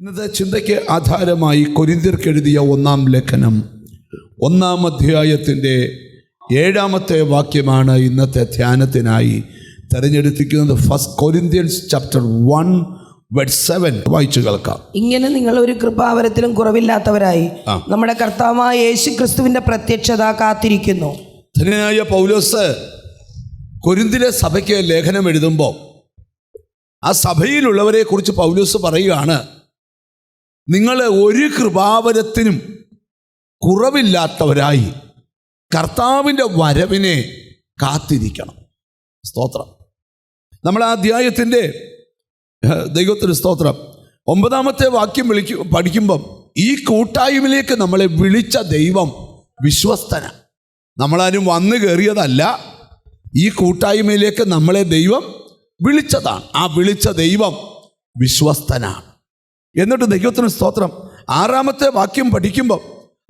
ഇന്നത്തെ ചിന്തയ്ക്ക് ആധാരമായി കൊരിന്ത്യർക്ക് എഴുതിയ 1-ാം ലേഖനം 1-ാം അധ്യായത്തിൻ്റെ 7-ാമത്തെ വാക്യമാണ് ഇന്നത്തെ ധ്യാനത്തിനായി തിരഞ്ഞെടുത്തിരിക്കുന്നത്. 1 Corinthians chapter 1 verse 7 വായിച്ചു കേൾക്കാം. ഇങ്ങനെ നിങ്ങൾ ഒരു കൃപാവരത്തിലും കുറവില്ലാത്തവരായി നമ്മുടെ കർത്താവായ യേശു ക്രിസ്തുവിന്റെ പ്രത്യക്ഷത കാത്തിരിക്കുന്നു. ധന്യനായ പൗലോസ് കൊരിന്തിലെ സഭയ്ക്ക് ലേഖനം എഴുതുമ്പോൾ ആ സഭയിലുള്ളവരെ കുറിച്ച് പൗലോസ് പറയുകയാണ്, നിങ്ങൾ ഒരു കൃപാവരത്തിനും കുറവില്ലാത്തവരായി കർത്താവിൻ്റെ വരവിനെ കാത്തിരിക്കണം. സ്തോത്രം. നമ്മൾ ആ അധ്യായത്തിൻ്റെ ദൈവത്തിന് സ്തോത്രം 9-ാമത്തെ വാക്യം പഠിക്കുമ്പം ഈ കൂട്ടായ്മയിലേക്ക് നമ്മളെ വിളിച്ച ദൈവം വിശ്വസ്തനാണ്. നമ്മളാരും വന്നു കയറിയതല്ല, ഈ കൂട്ടായ്മയിലേക്ക് നമ്മളെ ദൈവം വിളിച്ചതാണ്. ആ വിളിച്ച ദൈവം വിശ്വസ്തനാണ്. എന്നിട്ട് ദൈവത്തിന് സ്തോത്രം 6-ാമത്തെ വാക്യം പഠിക്കുമ്പോൾ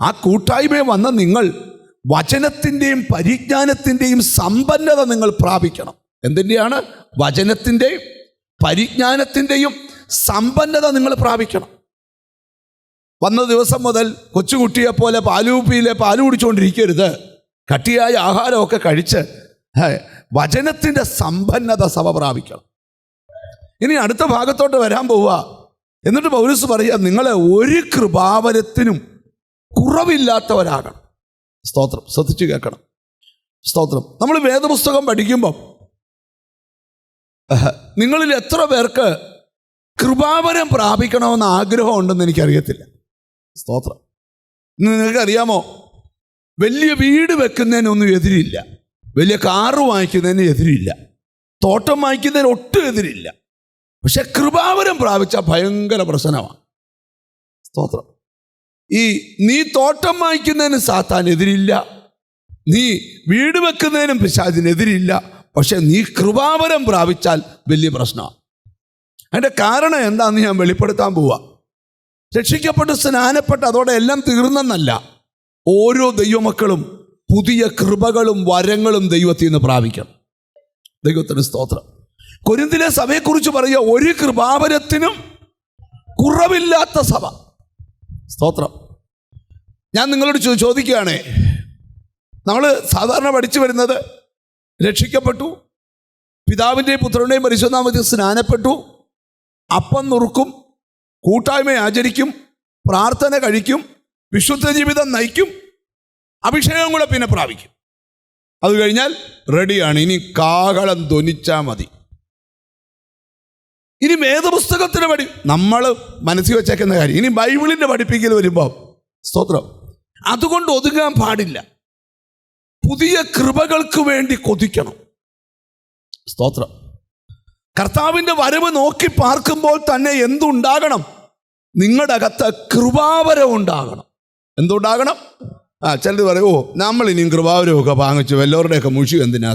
ആ കൂട്ടായ്മയെ വന്ന നിങ്ങൾ വചനത്തിൻ്റെയും പരിജ്ഞാനത്തിൻ്റെയും സമ്പന്നത നിങ്ങൾ പ്രാപിക്കണം. എന്തിൻ്റെയാണ്? വചനത്തിൻ്റെയും പരിജ്ഞാനത്തിൻ്റെയും സമ്പന്നത നിങ്ങൾ പ്രാപിക്കണം. വന്ന ദിവസം മുതൽ കൊച്ചുകുട്ടിയെ പോലെ പാലൂപ്പിയിലെ പാല് കുടിച്ചുകൊണ്ടിരിക്കരുത്. കട്ടിയായ ആഹാരമൊക്കെ കഴിച്ച് വചനത്തിൻ്റെ സമ്പന്നത സഭ പ്രാപിക്കണം. ഇനി അടുത്ത ഭാഗത്തോട്ട് വരാൻ പോവുക. എന്നിട്ട് പൗലോസ് പറയുക, നിങ്ങളെ ഒരു കൃപാവരത്തിനും കുറവില്ലാത്തവരാകണം. സ്തോത്രം. ശ്രദ്ധിച്ചു കേൾക്കണം. സ്തോത്രം. നമ്മൾ വേദപുസ്തകം പഠിക്കുമ്പം നിങ്ങളിൽ എത്ര പേർക്ക് കൃപാവരം പ്രാപിക്കണമെന്ന് ആഗ്രഹമുണ്ടെന്ന് എനിക്കറിയത്തില്ല. സ്തോത്രം. നിങ്ങൾക്കറിയാമോ, വലിയ വീട് വെക്കുന്നതിനൊന്നും എതിരില്ല, വലിയ കാറ് വാങ്ങിക്കുന്നതിന് എതിരില്ല, തോട്ടം വാങ്ങിക്കുന്നതിന് ഒട്ടും എതിരില്ല. പക്ഷെ കൃപാവരം പ്രാപിച്ച ഭയങ്കര പ്രശ്നമാണ്. സ്തോത്രം. നീ തോട്ടം വാങ്ങിക്കുന്നതിന് സാത്താൻ എതിരില്ല, നീ വീട് വെക്കുന്നതിനും പിശാചിനെതിരില്ല. പക്ഷെ നീ കൃപാവരം പ്രാപിച്ചാൽ വലിയ പ്രശ്നമാണ്. അതിൻ്റെ കാരണം എന്താണെന്ന് ഞാൻ വെളിപ്പെടുത്താൻ പോവാ. രക്ഷിക്കപ്പെട്ട് സ്നാനപ്പെട്ട് അതോടെ എല്ലാം തീർന്നെന്നല്ല. ഓരോ ദൈവമക്കളും പുതിയ കൃപകളും വരങ്ങളും ദൈവത്തിൽ നിന്ന് പ്രാപിക്കണം. ദൈവത്തിന് സ്തോത്രം. കൊരിന്തിലെ സഭയെക്കുറിച്ച് പറയുക, ഒരു കൃപാവരത്തിനും കുറവില്ലാത്ത സഭ. സ്തോത്രം. ഞാൻ നിങ്ങളോട് ചോദിക്കുകയാണേ, നമ്മൾ സാധാരണ പഠിച്ചു വരുന്നത് രക്ഷിക്കപ്പെട്ടു, പിതാവിൻ്റെയും പുത്രൻ്റെയും പരിശുദ്ധാത്മാവിൽ സ്നാനപ്പെട്ടു, അപ്പം നുറുക്കും, കൂട്ടായ്മ ആചരിക്കും, പ്രാർത്ഥന കഴിക്കും, വിശുദ്ധ ജീവിതം നയിക്കും, അഭിഷേകം കൂടെ പിന്നെ പ്രാപിക്കും. അത് കഴിഞ്ഞാൽ റെഡിയാണ്. ഇനി കാഹളം ധ്വനിച്ചാൽ മതി. ഇനി വേദപുസ്തകത്തിന് നമ്മൾ മനസ്സിൽ വെച്ചേക്കുന്ന കാര്യം, ഇനി ബൈബിളിൻ്റെ പഠിപ്പിക്കൽ വരുമ്പോൾ സ്തോത്രം, അതുകൊണ്ട് ഒതുങ്ങാൻ പാടില്ല. പുതിയ കൃപകൾക്ക് വേണ്ടി കൊതിക്കണം. സ്തോത്രം. കർത്താവിൻ്റെ വരവ് നോക്കി പാർക്കുമ്പോൾ തന്നെ എന്തുണ്ടാകണം? നിങ്ങളുടെ അകത്ത് കൃപാവരം ഉണ്ടാകണം. എന്തുണ്ടാകണം? ചിലർ പറയും, നമ്മൾ ഇനിയും കൃപാവരമൊക്കെ വാങ്ങിച്ചു വല്ലവരുടെയൊക്കെ മുഷി എന്തിനാ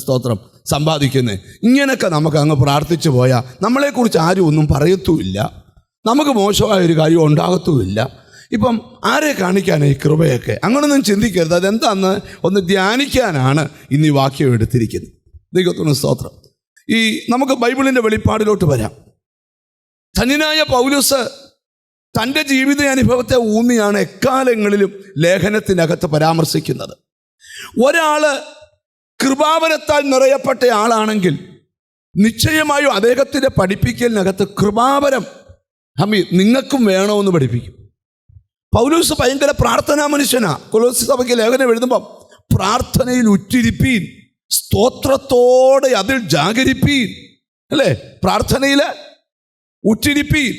സ്തോത്രം സമ്പാദിക്കുന്നത്. ഇങ്ങനെയൊക്കെ നമുക്ക് അങ്ങ് പ്രാർത്ഥിച്ചു പോയാൽ നമ്മളെക്കുറിച്ച് ആരും ഒന്നും പറയത്തുമില്ല, നമുക്ക് മോശമായൊരു കാര്യം ഉണ്ടാകത്തുമില്ല. ഇപ്പം ആരെ കാണിക്കാനാണ് ഈ കൃപയൊക്കെ? അങ്ങനൊന്നും ചിന്തിക്കരുത്. അതെന്താന്ന് ഒന്ന് ധ്യാനിക്കാനാണ് ഇന്ന് ഈ വാക്യം എടുത്തിരിക്കുന്നത്. ദൈവത്തിന് സ്തോത്രം. നമുക്ക് ബൈബിളിൻ്റെ വെളിപ്പാടിലോട്ട് വരാം. ധന്യനായ പൗലോസ് തൻ്റെ ജീവിത അനുഭവത്തെ ഊന്നിയാണ് എക്കാലങ്ങളിലും ലേഖനത്തിനകത്ത് പരാമർശിക്കുന്നത്. ഒരാൾ കൃപാവരത്താൽ നിറയപ്പെട്ട ആളാണെങ്കിൽ നിശ്ചയമായും അദ്ദേഹത്തിൻ്റെ പഠിപ്പിക്കലിനകത്ത് കൃപാവരം നിങ്ങൾക്കും വേണമെന്ന് പഠിപ്പിക്കും. പൗലോസ് ഭയങ്കര പ്രാർത്ഥനാ മനുഷ്യനാ. കൊലോസ്യ സഭയ്ക്ക് ലേഖനം എഴുതുമ്പം പ്രാർത്ഥനയിൽ ഉറ്റിരിപ്പീൻ, സ്തോത്രത്തോടെ അതിൽ ജാഗരിപ്പീൻ, അല്ലേ? പ്രാർത്ഥനയിൽ ഉറ്റിരിപ്പീൻ,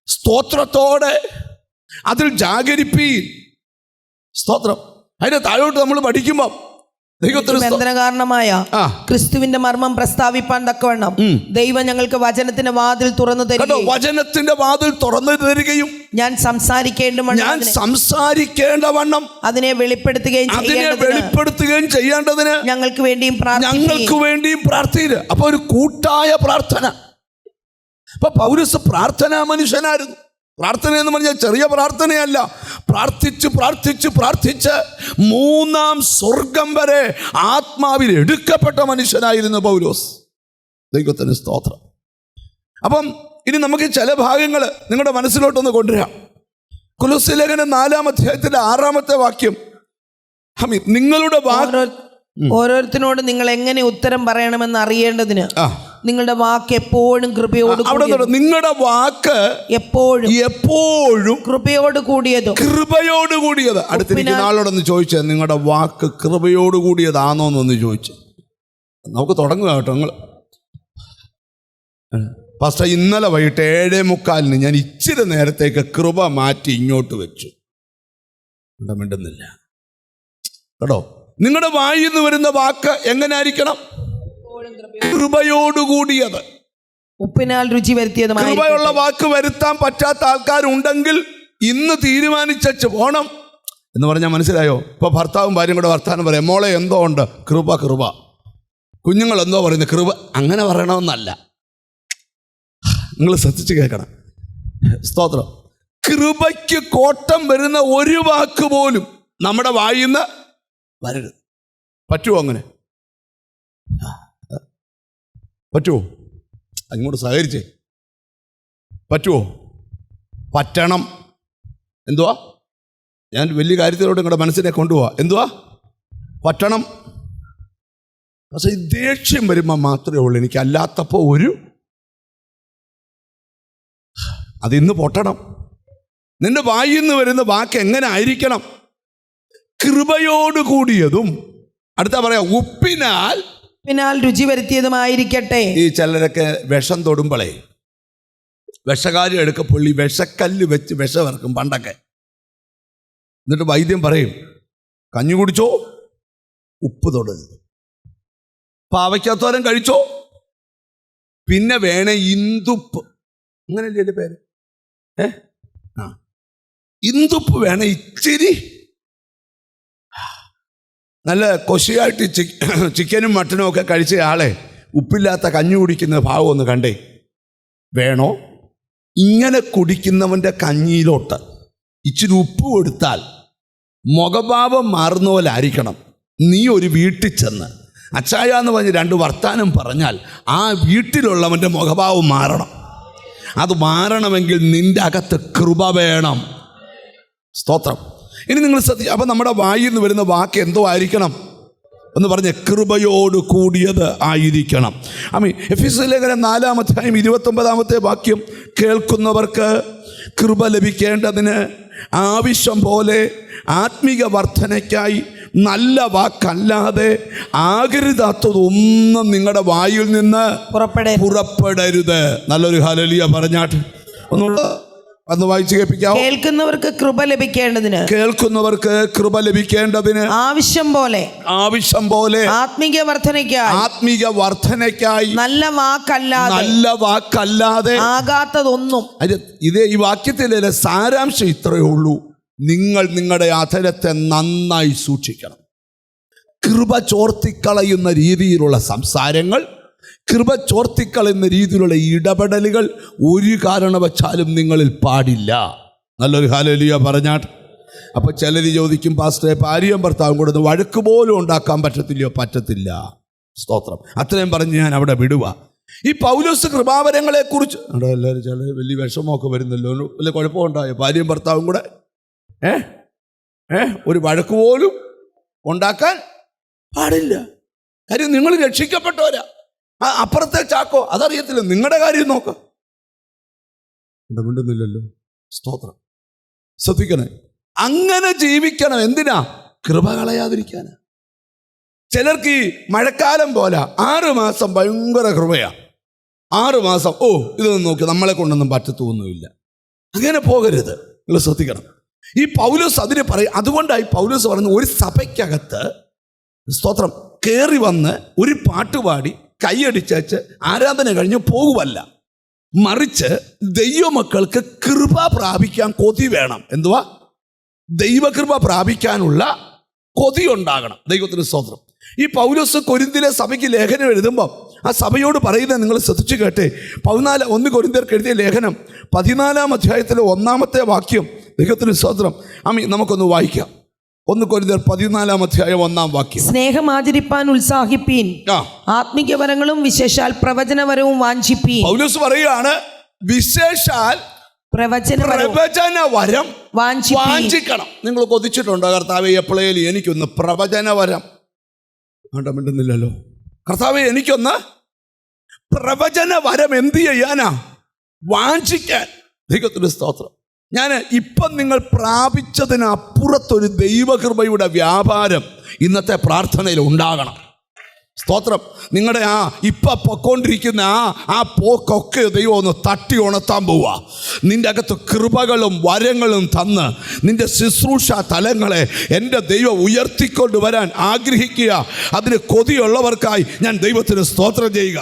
സ്തോത്രത്തോടെ അതിൽ ജാഗരിപ്പീൻ. സ്തോത്രം. അതിൻ്റെ താഴോട്ട് നമ്മൾ പഠിക്കുമ്പോൾ കാരണമായ ക്രിസ്തുവിന്റെ മർമ്മം പ്രസ്താവിപ്പാൻ തക്കവണ്ണം ദൈവം ഞങ്ങൾക്ക് വചനത്തിന്റെ വാതിൽ തുറന്നു തരികയും, വചനത്തിന്റെ വാതിൽ തുറന്നു തരികയും ഞാൻ സംസാരിക്കേണ്ടവണ്ണം അതിനെ വെളിപ്പെടുത്തുകയും ചെയ്യേണ്ടതിന് ഞങ്ങൾക്ക് വേണ്ടിയും പ്രാർത്ഥിക്കുക. അപ്പൊ ഒരു കൂട്ടായ പ്രാർത്ഥന. അപ്പൊ പൗലോസ് പ്രാർത്ഥനാ മനുഷ്യനായിരുന്നു. പ്രാർത്ഥന എന്ന് പറഞ്ഞാൽ ചെറിയ പ്രാർത്ഥനയല്ല. പ്രാർത്ഥിച്ച് 3-ാം സ്വർഗം വരെ ആത്മാവിൽ എടുക്കപ്പെട്ട മനുഷ്യനായിരുന്നു പൗലോസ്. ദൈവത്തിന് സ്തോത്രം. അപ്പം ഇനി നമുക്ക് ചില ഭാഗങ്ങൾ നിങ്ങളുടെ മനസ്സിലോട്ടൊന്ന് കൊണ്ടുവരാം. കൊലോസ്യ ലേഖനം 4-ാം അധ്യായത്തിന്റെ 6-ാമത്തെ വാക്യം. നിങ്ങളുടെ ഓരോരുത്തരോട് നിങ്ങൾ എങ്ങനെ ഉത്തരം പറയണമെന്ന് അറിയേണ്ടതിന് നിങ്ങളുടെ വാക്ക് എപ്പോഴും കൃപയോട് നിങ്ങളുടെ വാക്ക് എപ്പോഴും കൃപയോട് കൂടിയത്. അടുത്തിരിക്കുന്ന ആളോടൊന്ന് ചോദിച്ചത്, നിങ്ങളുടെ വാക്ക് കൃപയോട് കൂടിയതാണോ എന്നൊന്ന് ചോദിച്ചു. നമുക്ക് തുടങ്ങുക കേട്ടോ. നിങ്ങൾ പാസ്റ്റർ, ഇന്നലെ വൈകിട്ട് 7:45 ഞാൻ ഇച്ചിരി നേരത്തേക്ക് കൃപ മാറ്റി ഇങ്ങോട്ട് വെച്ചു. മിണ്ടുന്നില്ല കേട്ടോ. നിങ്ങളുടെ വായിൽ നിന്ന് വരുന്ന വാക്ക് എങ്ങനെ ആയിരിക്കണം? കൃപയോടുകൂടിയത്. ഉപ്പിനാൽ രുചി വരുത്തിയത്. കൃപയുള്ള വാക്ക് വരുത്താൻ പറ്റാത്ത ആൾക്കാരുണ്ടെങ്കിൽ ഇന്ന് തീരുമാനിച്ചു പോണം എന്ന് പറഞ്ഞാൽ മനസ്സിലായോ? ഇപ്പൊ ഭർത്താവും ഭാര്യയും കൂടെ വർത്താനം പറയാം, മോളെ എന്തോ ഉണ്ട്, കൃപ. കുഞ്ഞുങ്ങൾ എന്തോ പറയുന്നത്, കൃപ. അങ്ങനെ പറയണമെന്നല്ല, നിങ്ങൾ ശ്രദ്ധിച്ച് കേൾക്കണം. സ്തോത്രം. കൃപയ്ക്ക് കോട്ടം വരുന്ന ഒരു വാക്ക് പോലും നമ്മുടെ വായിൽ നിന്ന് വരരുത്. പറ്റുമോ? അങ്ങനെ പറ്റുമോ? അങ്ങോട്ട് സഹകരിച്ചേ. പറ്റുമോ? പറ്റണം. എന്തുവാ? ഞാൻ വലിയ കാര്യത്തിലോട്ട് നിങ്ങളുടെ മനസ്സിനെ കൊണ്ടുപോവാ. എന്തുവാ? പറ്റണം. പക്ഷെ ഈ ദേഷ്യം വരുമ്പോൾ മാത്രമേ ഉള്ളൂ എനിക്ക്, അല്ലാത്തപ്പോൾ അതിന്ന് പൊട്ടണം. നിന്റെ വായിൽ നിന്ന് വരുന്ന വാക്ക് എങ്ങനെ ആയിരിക്കണം? കൃപയോടുകൂടിയതും, അടുത്ത പറയാം ഉപ്പിനാൽ രുചി വരുത്തിയതുമായിരിക്കട്ടെ. ഈ ചിലരൊക്കെ വിഷം തൊടുമ്പളേ വിഷകാരി എടുക്കപ്പൊള്ളി വിഷക്കല്ല് വെച്ച് വിഷമിറക്കും പണ്ടൊക്കെ. എന്നിട്ട് വൈദ്യം പറയും, കഞ്ഞി കുടിച്ചോ, ഉപ്പ് തൊടരുത്. പാവയ്ക്കാത്തോരം കഴിച്ചോ, പിന്നെ വേണേ ഇന്ദുപ്പ്, അങ്ങനെയല്ലേ എൻ്റെ പേര്, ഇന്ദുപ്പ് വേണേ ഇച്ചിരി. നല്ല കൊശിയായിട്ട് ചിക്കനും മട്ടനും ഒക്കെ കഴിച്ച ആളെ ഉപ്പില്ലാത്ത കഞ്ഞി കുടിക്കുന്ന ഭാവം ഒന്ന് കണ്ടേ. വേണോ? ഇങ്ങനെ കുടിക്കുന്നവൻ്റെ കഞ്ഞിയിലോട്ട് ഇച്ചിരി ഉപ്പ് കൊടുത്താൽ മുഖഭാവം മാറുന്ന പോലെ ആയിരിക്കണം. നീ ഒരു വീട്ടിൽ ചെന്ന് അച്ചായ എന്ന് പറഞ്ഞ് 2 വർത്താനം പറഞ്ഞാൽ ആ വീട്ടിലുള്ളവൻ്റെ മുഖഭാവം മാറണം. അത് മാറണമെങ്കിൽ നിന്റെ അകത്ത് കൃപ വേണം. സ്തോത്രം. ഇനി നിങ്ങൾ ശ്രദ്ധിച്ചു. അപ്പം നമ്മുടെ വായിൽ നിന്ന് വരുന്ന വാക്ക് എന്തോ ആയിരിക്കണം എന്ന് പറഞ്ഞ് കൃപയോട് കൂടിയത് ആയിരിക്കണം. എഫെസ്യ ലേഖനം 4-ാം അധ്യായം 29-ാമത്തെ വാക്യം, കേൾക്കുന്നവർക്ക് കൃപ ലഭിക്കേണ്ടതിന് ആവശ്യം പോലെ ആത്മീക വർധനയ്ക്കായി നല്ല വാക്കല്ലാതെ ആകരുതാത്തതൊന്നും നിങ്ങളുടെ വായിൽ നിന്ന് പുറപ്പെടരുത്. നല്ലൊരു ഹല്ലേലൂയ പറഞ്ഞാട്ട് ഒന്ന് വായിച്ചു കേൾപ്പിക്കാമോ? കേൾക്കുന്നവർക്ക് കൃപ ലഭിക്കേണ്ടതിന് ആവശ്യം പോലെ ആത്മീക വർധനയ്ക്കായി നല്ല വാക്കല്ലാതെ ആകാത്തതൊന്നും. ഇതേ ഈ വാക്യത്തിലെ സാരാംശം ഇത്രയേ ഉള്ളൂ. നിങ്ങൾ നിങ്ങളുടെ അധരത്തെ നന്നായി സൂക്ഷിക്കണം. കൃപ ചോർത്തിക്കളയുന്ന രീതിയിലുള്ള സംസാരങ്ങൾ, കൃപ ചോർത്തിക്കളയുന്ന രീതിയിലുള്ള ഇടപെടലുകൾ ഒരു കാരണവശാലും നിങ്ങളിൽ പാടില്ല. നല്ലൊരു ഹല്ലേലൂയ പറഞ്ഞാട്ട്. അപ്പോൾ ചിലർ ചോദിക്കും, പാസ്റ്ററെ ഭാര്യയും ഭർത്താവും കൂടെ വഴക്ക് പോലും ഉണ്ടാക്കാൻ പറ്റത്തില്ലയോ? പറ്റത്തില്ല. സ്തോത്രം. അത്രയും പറഞ്ഞ് ഞാൻ അവിടെ വിടുക. ഈ പൗലോസ് കൃപാവരങ്ങളെ കുറിച്ച് അവിടെ എല്ലാവരും ചില വലിയ വിഷമമൊക്കെ വരുന്നല്ലോ, വലിയ കുഴപ്പമുണ്ടായോ? ഭാര്യയും ഭർത്താവും കൂടെ ഒരു വഴക്ക് പോലും ഉണ്ടാക്കാൻ പാടില്ല. കാര്യം നിങ്ങൾ രക്ഷിക്കപ്പെട്ടവരാ. അപ്പുറത്തെ ചാക്കോ അതറിയത്തില്ല, നിങ്ങളുടെ കാര്യം നോക്കാം. മിണ്ടുന്നില്ലല്ലോ. സ്തോത്രം. ശ്രദ്ധിക്കണേ, അങ്ങനെ ജീവിക്കണം. എന്തിനാ? കൃപ കളയാതിരിക്കാനാ. ചിലർക്ക് ഈ മഴക്കാലം പോലെ 6 മാസം ഭയങ്കര കൃപയാ. 6 മാസം ഇതൊന്നും നോക്കി നമ്മളെ കൊണ്ടൊന്നും പറ്റത്തൊന്നുമില്ല. അങ്ങനെ പോകരുത്. നിങ്ങൾ ശ്രദ്ധിക്കണം. ഈ പൗലോസ് അതിന് പറയും. അതുകൊണ്ടായി പൗലോസ് പറയുന്നത്, ഒരു സഭയ്ക്കകത്ത് സ്തോത്രം കയറി വന്ന് ഒരു പാട്ടുപാടി കൈയടിച്ചേച്ച് ആരാധന കഴിഞ്ഞ് പോകുവല്ല, മറിച്ച് ദൈവമക്കൾക്ക് കൃപ പ്രാപിക്കാൻ കൊതി വേണം. എന്തുവാ? ദൈവകൃപ പ്രാപിക്കാനുള്ള കൊതി ഉണ്ടാകണം. ദൈവത്തിന് സ്തോത്രം. ഈ പൗലോസ് കൊരിന്തിലെ സഭയ്ക്ക് ലേഖനം എഴുതുമ്പോൾ ആ സഭയോട് പറയുന്നത് നിങ്ങൾ ശ്രദ്ധിച്ചു കേട്ടെ. 1 കൊരിന്ത്യർക്ക് എഴുതിയ ലേഖനം 14-ാം അധ്യായത്തിലെ 1-ാമത്തെ വാക്യം. ദൈവത്തിന് സ്തോത്രം. നമുക്കൊന്ന് വായിക്കാം. 1 കൊരിന്ത്യർ 14:1 സ്നേഹം ആചരിപ്പാൻ ഉത്സാഹിപ്പീൻ, ആ ആത്മിക വരങ്ങളും വിശേഷാൽ പ്രവചനവരവും വാഞ്ചിപ്പീൻ. പൗലോസ് പറയുകയാണ്, വിശേഷാൽ പ്രവചനവരവും പ്രവചന വരം വാഞ്ചിപ്പീൻ. വാഞ്ചിക്കണം. നിങ്ങൾ കൊതിച്ചിട്ടുണ്ടോ, കർത്താവെ എപ്പോഴേലും എനിക്കൊന്ന് പ്രവചനവരം? മിണ്ടുന്നില്ലല്ലോ. കർത്താവെ എനിക്കൊന്ന് പ്രവചന വരം എന്ത് ചെയ്യാനാ? വാഞ്ചിക്കാൻ. ദൈവത്തിന്റെ സ്തോത്രം. ഞാൻ ഇപ്പം നിങ്ങൾ പ്രാപിച്ചതിനപ്പുറത്തൊരു ദൈവകൃപയുടെ വ്യാപാരം ഇന്നത്തെ പ്രാർത്ഥനയിൽ ഉണ്ടാകണം. സ്തോത്രം. നിങ്ങളുടെ ഇപ്പം പൊക്കോണ്ടിരിക്കുന്ന ആ പോക്കൊക്കെ ദൈവം ഒന്ന് തട്ടി ഉണർത്താൻ പോവുക. നിൻ്റെ അകത്ത് കൃപകളും വരങ്ങളും തന്ന് നിൻ്റെ ശുശ്രൂഷ തലങ്ങളെ എൻ്റെ ദൈവം ഉയർത്തിക്കൊണ്ടുവരാൻ ആഗ്രഹിക്കുക. അതിന് കൊതിയുള്ളവർക്കായി ഞാൻ ദൈവത്തിന് സ്തോത്രം ചെയ്യുക.